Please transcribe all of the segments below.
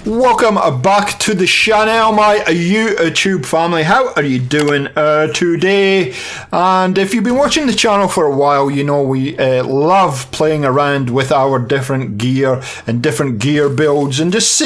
Welcome back to the channel, my YouTube family. How are you doing today? And if you've been watching the channel for a while, you know we love playing around with our different gear and different gear builds and just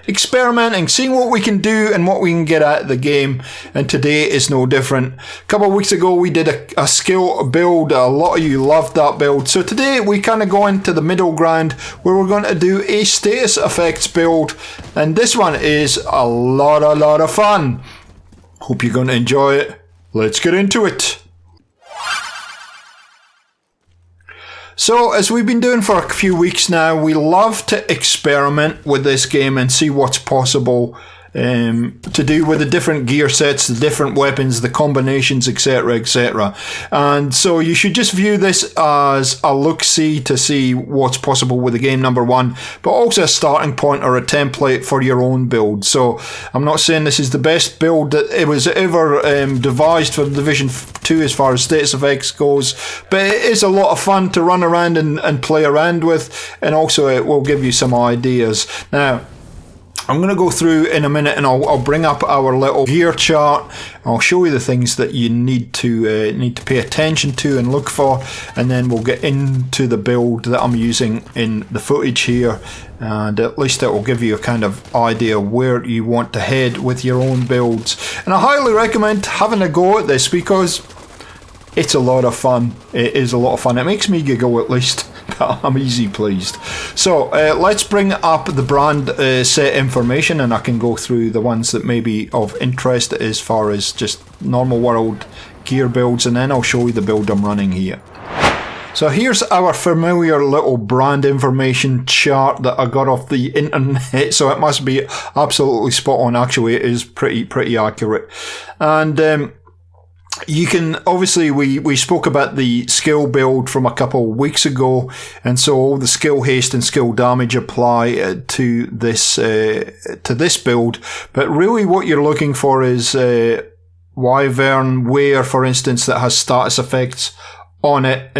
experimenting, seeing what we can do and what we can get out of the game, and today is no different. A couple of weeks ago we did a skill build. A lot of you loved that build, so today we kind of go into the middle ground where we're going to do a status effects build, and this one is a lot of fun. Hope you're going to enjoy it. Let's get into it. So, as we've been doing for a few weeks now, we love to experiment with this game and see what's possible to do with the different gear sets, the different weapons, the combinations, etc, etc. And so you should just view this as a look-see to see what's possible with the game, number one, but also a starting point or a template for your own build. So I'm not saying this is the best build that it was ever devised for Division 2 as far as status effects goes, but it is a lot of fun to run around and play around with, and also it will give you some ideas. Now, I'm going to go through in a minute and I'll bring up our little gear chart. I'll show you the things that you need to pay attention to and look for, and then we'll get into the build that I'm using in the footage here, and at least it will give you a kind of idea where you want to head with your own builds. And I highly recommend having a go at this because it's a lot of fun. It is a lot of fun. It makes me giggle at least. I'm easy pleased. So let's bring up the brand set information, and I can go through the ones that may be of interest as far as just normal world gear builds, and then I'll show you the build I'm running here. So here's our familiar little brand information chart that I got off the internet, so it must be absolutely spot on. Actually, it is pretty accurate. And you can, obviously, we spoke about the skill build from a couple of weeks ago, and so all the skill haste and skill damage apply to this build. But really what you're looking for is Wyvern Wear, for instance, that has status effects on it.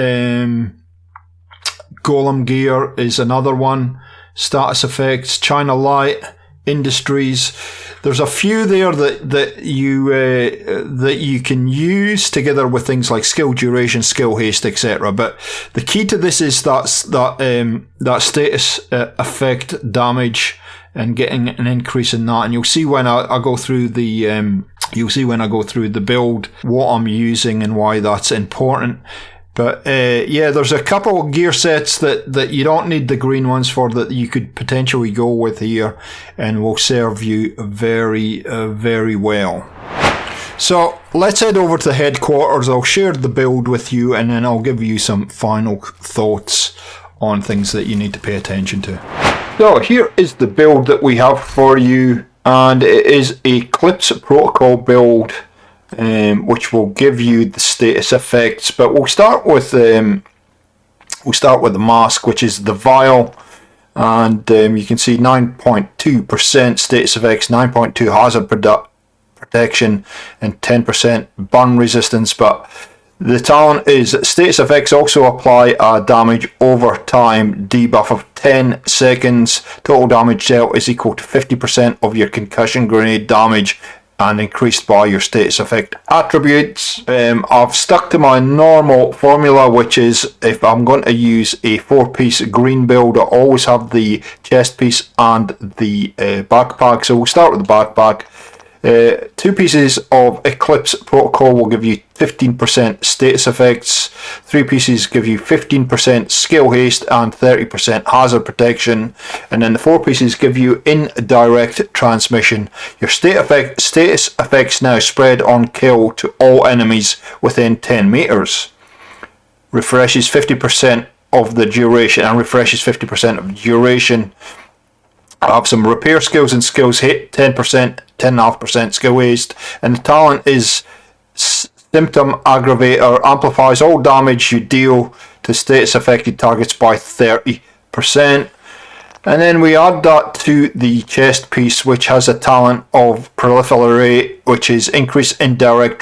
Golem Gear is another one. Status effects. China Light Industries. There's a few there that you can use together with things like skill duration, skill haste, etc. But the key to this is that status effect damage and getting an increase in that. And you'll see when I go through the build what I'm using and why that's important. But yeah, there's a couple of gear sets that you don't need the green ones for, that you could potentially go with here and will serve you very well. So let's head over to headquarters. I'll share the build with you, and then I'll give you some final thoughts on things that you need to pay attention to. So here is the build that we have for you, and it is a Eclipse protocol build, which will give you the status effects. But we'll start with the mask, which is the vial, and you can see 9.2% status effects, 9.2 hazard protection, and 10% burn resistance. But the talent is status effects also apply a damage over time debuff of 10 seconds. Total damage dealt is equal to 50% of your concussion grenade damage, and increased by your status effect attributes. I've stuck to my normal formula, which is if I'm going to use a 4-piece green build, I always have the chest piece and the backpack. So we'll start with the backpack. 2 pieces of Eclipse protocol will give you 15% status effects. 3 pieces give you 15% skill haste and 30% hazard protection, and then the 4 pieces give you indirect transmission. Your status effects now spread on kill to all enemies within 10 meters. Refreshes 50% of the duration, and refreshes 50% of the duration. I have some repair skills and skills hit 10%, 10.5% skill haste, and the talent is Symptom Aggravator, amplifies all damage you deal to status affected targets by 30%. And then we add that to the chest piece, which has a talent of Proliferate, which is increase indirect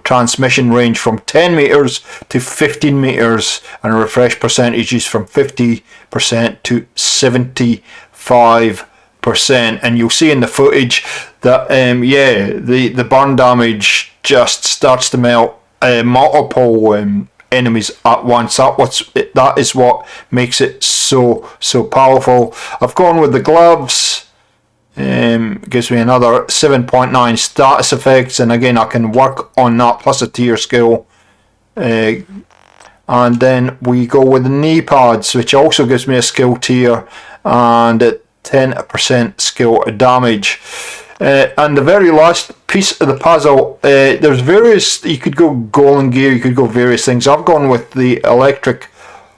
transmission range from 10 meters to 15 meters, and refresh percentages from 50% to 75%. and you'll see in the footage that yeah, the burn damage just starts to melt multiple enemies at once. That is what makes it so powerful. I've gone with the gloves. Gives me another 7.9 status effects, and again I can work on that plus a tier skill. And then we go with the knee pads, which also gives me a skill tier and a 10% skill damage. And the very last piece of the puzzle, there's various, you could go golden gear, you could go various things. I've gone with the electric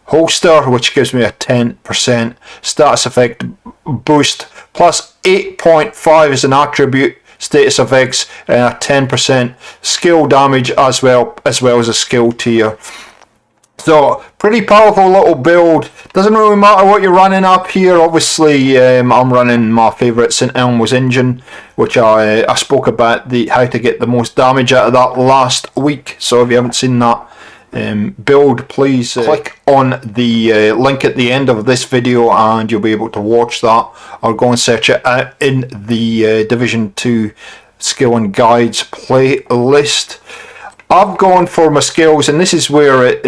holster, which gives me a 10% status effect boost, plus 8.5 as an attribute status effects, and a 10% skill damage as well as a skill tier. So pretty powerful little build. Doesn't really matter what you're running up here. Obviously, I'm running my favourite St Elmo's engine, which I spoke about how to get the most damage out of that last week. So if you haven't seen that build, please click on the link at the end of this video and you'll be able to watch that, or go and search it out in the Division 2 skill and guides playlist. I've gone for my skills, and this is where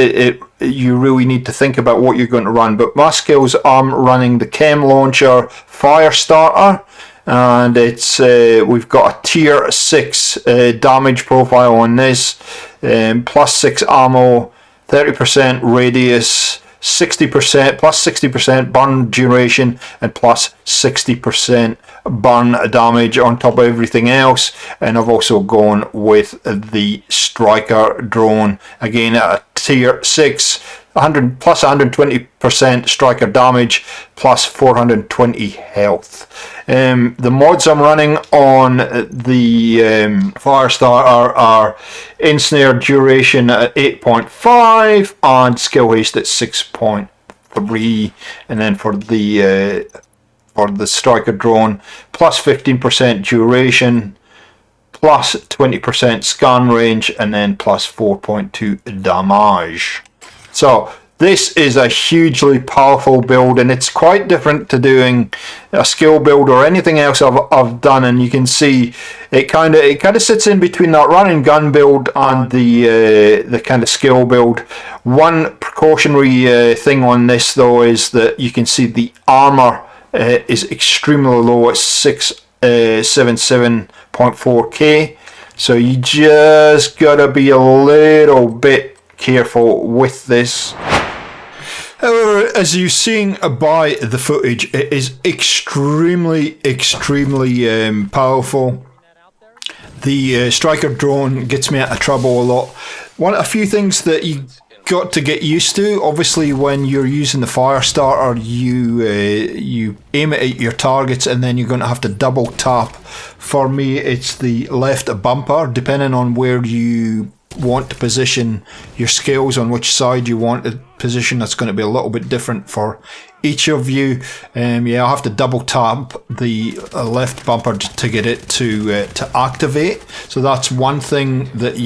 you really need to think about what you're going to run. But my skills, I'm running the Chem Launcher Fire Starter, and it's we've got a tier 6 damage profile on this, plus 6 ammo, 30% radius, 60% plus 60% burn duration, and plus 60% burn damage on top of everything else. And I've also gone with the striker drone, again at a tier 6, 100 plus 120% striker damage, plus 420 health. The mods I'm running on the Firestarter are ensnare duration at 8.5 and skill haste at 6.3, and then for the striker drone, plus 15% duration, plus 20% scan range, and then plus 4.2 damage. So this is a hugely powerful build, and it's quite different to doing a skill build or anything else I've done. And you can see it kind of sits in between that run and gun build and the kind of skill build. One precautionary thing on this though is that you can see the armor is extremely low at 677.4k, so you just gotta be a little bit careful with this. However, as you're seeing by the footage, it is extremely powerful. The striker drone gets me out of trouble a lot. A few things that you got to get used to. Obviously, when you're using the fire starter, you aim it at your targets, and then you're going to have to double tap. For me, it's the left bumper, depending on where you want to position your skills, on which side you want to position. That's going to be a little bit different for each of you. Yeah, I'll have to double tap the left bumper to get it to activate. So that's one thing that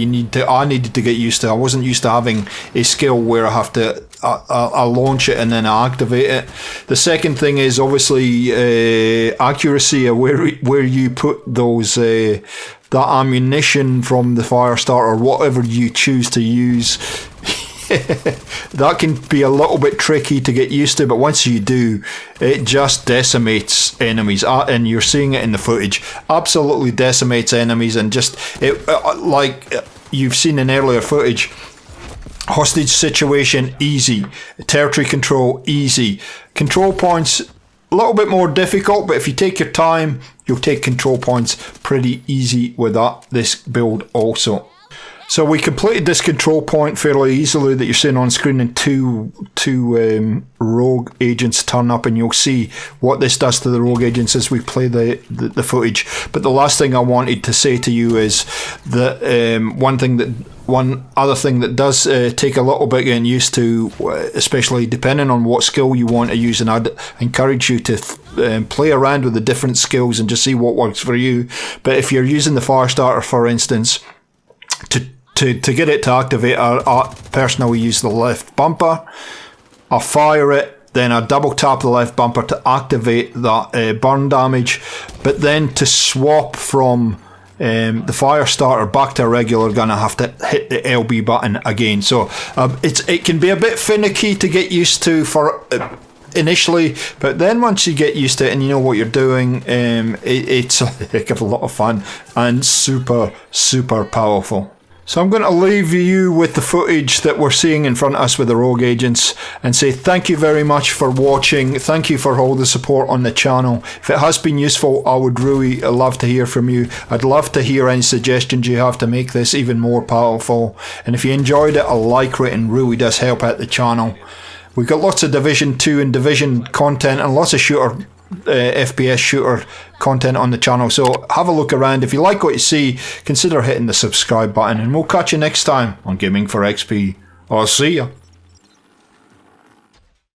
I needed to get used to. I wasn't used to having a skill where I have to I launch it and then I activate it. The second thing is obviously accuracy of where you put those that ammunition from the fire starter, whatever you choose to use. That can be a little bit tricky to get used to, but once you do, it just decimates enemies, and you're seeing it in the footage. Absolutely decimates enemies, and just like you've seen in earlier footage. Hostage situation, easy. Territory control, easy. Control points, a little bit more difficult, but if you take your time, you'll take control points pretty easy with this build also. So we completed this control point fairly easily that you're seeing on screen, and two rogue agents turn up, and you'll see what this does to the rogue agents as we play the footage. But the last thing I wanted to say to you is that one other thing that does take a little bit getting used to, especially depending on what skill you want to use, and I'd encourage you to play around with the different skills and just see what works for you. But if you're using the fire starter, for instance, to get it to activate, I personally use the left bumper. I fire it, then I double tap the left bumper to activate that burn damage, but then to swap from the fire starter back to a regular gun, I have to hit the LB button again. So it can be a bit finicky to get used to for initially, but then once you get used to it and you know what you're doing, it's a heck of a lot of fun and super, super powerful. So I'm going to leave you with the footage that we're seeing in front of us with the rogue agents and say thank you very much for watching. Thank you for all the support on the channel. If it has been useful, I would really love to hear from you. I'd love to hear any suggestions you have to make this even more powerful. And if you enjoyed it, a like rating really does help out the channel. We've got lots of Division 2 and Division content and lots of shooter FPS shooter content on the channel, so have a look around. If you like what you see, consider hitting the subscribe button, and we'll catch you next time on Gaming for XP. I'll see ya.